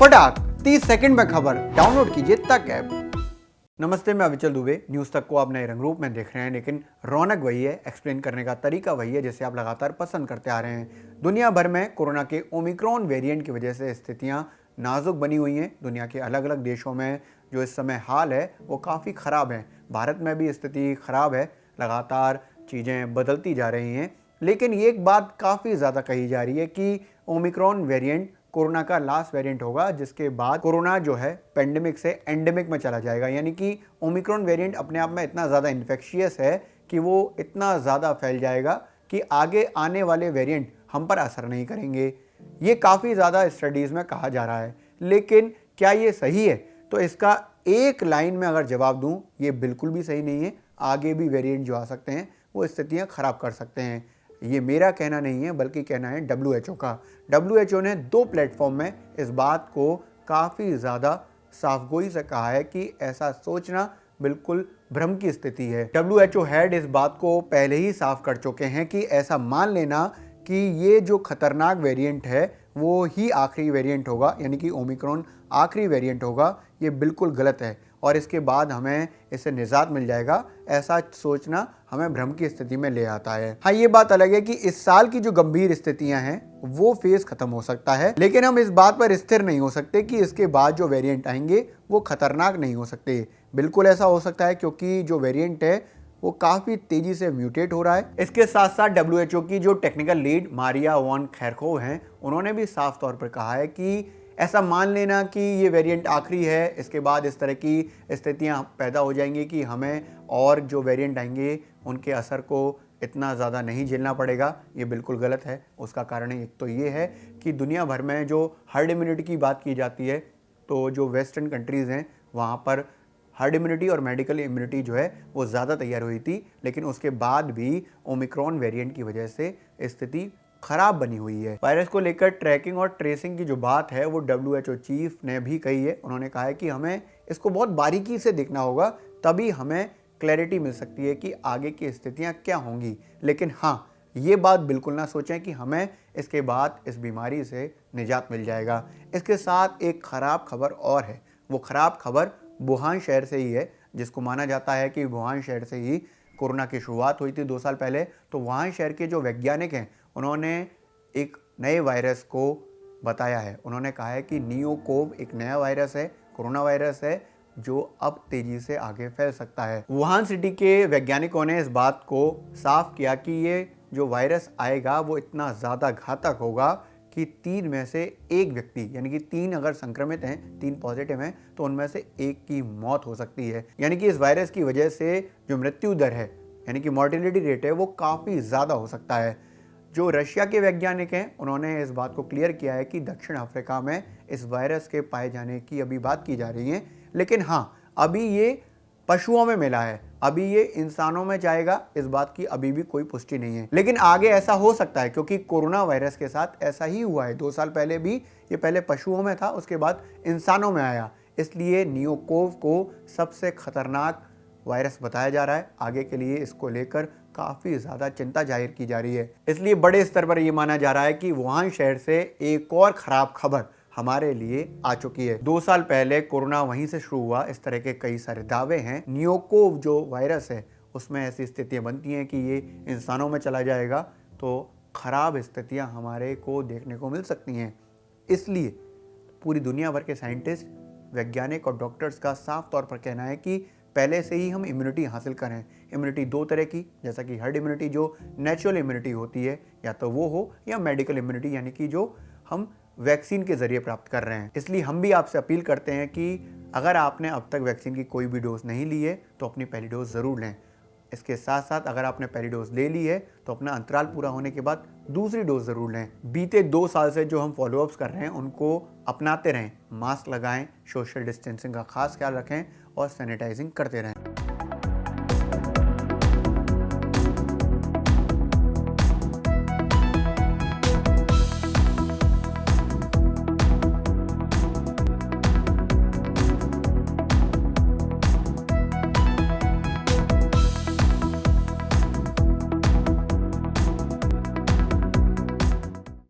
फटाक 30 सेकंड में खबर डाउनलोड कीजिए तक ऐप। नमस्ते, मैं अविचल दुबे। न्यूज़ तक को आप नए रंग रूप में देख रहे हैं, लेकिन रौनक वही है, एक्सप्लेन करने का तरीका वही है जिसे आप लगातार पसंद करते आ रहे हैं। दुनिया भर में कोरोना के ओमिक्रॉन वेरिएंट की वजह से स्थितियां नाजुक बनी हुई हैं। दुनिया के अलग अलग देशों में जो इस समय हाल है वो काफ़ी ख़राब है। भारत में भी स्थिति ख़राब है, लगातार चीज़ें बदलती जा रही हैं। लेकिन ये एक बात काफ़ी ज़्यादा कही जा रही है कि ओमिक्रॉन वेरिएंट कोरोना का लास्ट वेरिएंट होगा, जिसके बाद कोरोना जो है पेंडेमिक से एंडेमिक में चला जाएगा। यानी कि ओमिक्रॉन वेरिएंट अपने आप में इतना ज़्यादा इन्फेक्शियस है कि वो इतना ज़्यादा फैल जाएगा कि आगे आने वाले वेरिएंट हम पर असर नहीं करेंगे। ये काफ़ी ज़्यादा स्टडीज़ में कहा जा रहा है, लेकिन क्या ये सही है? तो इसका एक लाइन में अगर जवाब दूं, ये बिल्कुल भी सही नहीं है। आगे भी वेरिएंट जो आ सकते हैं वो स्थितियां खराब कर सकते हैं। ये मेरा कहना नहीं है, बल्कि कहना है WHO का। WHO ने 2 प्लेटफॉर्म में इस बात को काफ़ी ज़्यादा साफगोई से कहा है कि ऐसा सोचना बिल्कुल भ्रम की स्थिति है। WHO हेड इस बात को पहले ही साफ कर चुके हैं कि ऐसा मान लेना कि ये जो खतरनाक वेरिएंट है वो ही आखिरी वेरिएंट होगा, यानी कि ओमिक्रॉन आखिरी वेरिएंट होगा, ये बिल्कुल गलत है और इसके बाद हमें इससे निजात मिल जाएगा, ऐसा सोचना हमें भ्रम की स्थिति में ले आता है। हाँ, ये बात अलग है कि इस साल की जो गंभीर स्थितियां हैं वो फेज खत्म हो सकता है, लेकिन हम इस बात पर स्थिर नहीं हो सकते कि इसके बाद जो वेरिएंट आएंगे वो खतरनाक नहीं हो सकते। बिल्कुल ऐसा हो सकता है, क्योंकि जो वेरिएंट है वो काफ़ी तेज़ी से म्यूटेट हो रहा है। इसके साथ साथ WHO की जो टेक्निकल लीड मारिया वॉन खैरखोव हैं, उन्होंने भी साफ तौर पर कहा है कि ऐसा मान लेना कि ये वेरिएंट आखिरी है, इसके बाद इस तरह की स्थितियां पैदा हो जाएंगी कि हमें और जो वेरिएंट आएंगे उनके असर को इतना ज़्यादा नहीं झेलना पड़ेगा, ये बिल्कुल गलत है। उसका कारण एक तो ये है कि दुनिया भर में जो हर्ड इम्यूनिटी की बात की जाती है, तो जो वेस्टर्न कंट्रीज़ हैं वहाँ पर हर्ड इम्यूनिटी और मेडिकल इम्यूनिटी जो है वो ज़्यादा तैयार हुई थी, लेकिन उसके बाद भी ओमिक्रॉन वेरिएंट की वजह से स्थिति खराब बनी हुई है। वायरस को लेकर ट्रैकिंग और ट्रेसिंग की जो बात है वो WHO चीफ ने भी कही है। उन्होंने कहा है कि हमें इसको बहुत बारीकी से देखना होगा, तभी हमें क्लैरिटी मिल सकती है कि आगे की स्थितियां क्या होंगी। लेकिन हाँ, ये बात बिल्कुल ना सोचें कि हमें इसके बाद इस बीमारी से निजात मिल जाएगा। इसके साथ एक ख़राब खबर और है। वो ख़राब खबर वुहान शहर से ही है, जिसको माना जाता है कि वुहान शहर से ही कोरोना की शुरुआत हुई थी 2 साल पहले। तो वुहान शहर के जो वैज्ञानिक हैं उन्होंने एक नए वायरस को बताया है। उन्होंने कहा है कि नियोकोव एक नया वायरस है, कोरोना वायरस है, जो अब तेजी से आगे फैल सकता है। वुहान सिटी के वैज्ञानिकों ने इस बात को साफ किया कि ये जो वायरस आएगा वो इतना ज़्यादा घातक होगा कि 3 में से 1 व्यक्ति, यानी कि 3 अगर संक्रमित हैं, 3 पॉजिटिव हैं, तो उनमें से 1 की मौत हो सकती है। यानी कि इस वायरस की वजह से जो मृत्यु दर है, यानी कि मॉर्टिलिटी रेट है, वो काफ़ी ज़्यादा हो सकता है। जो रशिया के वैज्ञानिक हैं उन्होंने इस बात को क्लियर किया है कि दक्षिण अफ्रीका में इस वायरस के पाए जाने की अभी बात की जा रही है, लेकिन हाँ, अभी ये पशुओं में मिला है, अभी ये इंसानों में जाएगा, इस बात की अभी भी कोई पुष्टि नहीं है। लेकिन आगे ऐसा हो सकता है, क्योंकि कोरोना वायरस के साथ ऐसा ही हुआ है। 2 साल पहले भी ये पहले पशुओं में था, उसके बाद इंसानों में आया। इसलिए नियोकोव को सबसे खतरनाक वायरस बताया जा रहा है। आगे के लिए इसको लेकर काफ़ी ज़्यादा चिंता जाहिर की जा रही है। इसलिए बड़े स्तर पर यह माना जा रहा है कि वुहान शहर से एक और ख़राब खबर हमारे लिए आ चुकी है। 2 साल पहले कोरोना वहीं से शुरू हुआ, इस तरह के कई सारे दावे हैं। नियोकोव जो वायरस है उसमें ऐसी स्थितियां बनती हैं कि ये इंसानों में चला जाएगा, तो ख़राब स्थितियां हमारे को देखने को मिल सकती हैं। इसलिए पूरी दुनिया भर के साइंटिस्ट, वैज्ञानिक और डॉक्टर्स का साफ तौर पर कहना है कि पहले से ही हम इम्यूनिटी हासिल करें। इम्यूनिटी 2 तरह की, जैसा कि हर्ड इम्यूनिटी जो नेचुरल इम्यूनिटी होती है, या तो वो हो, या मेडिकल इम्यूनिटी, यानी कि जो हम वैक्सीन के ज़रिए प्राप्त कर रहे हैं। इसलिए हम भी आपसे अपील करते हैं कि अगर आपने अब तक वैक्सीन की कोई भी डोज नहीं ली है तो अपनी पहली डोज ज़रूर लें। इसके साथ साथ अगर आपने पहली डोज ले ली है तो अपना अंतराल पूरा होने के बाद दूसरी डोज ज़रूर लें। बीते 2 साल से जो हम फॉलोअप्स कर रहे हैं उनको अपनाते रहें। मास्क लगाएं, सोशल डिस्टेंसिंग का खास ख्याल रखें और सैनिटाइजिंग करते रहें।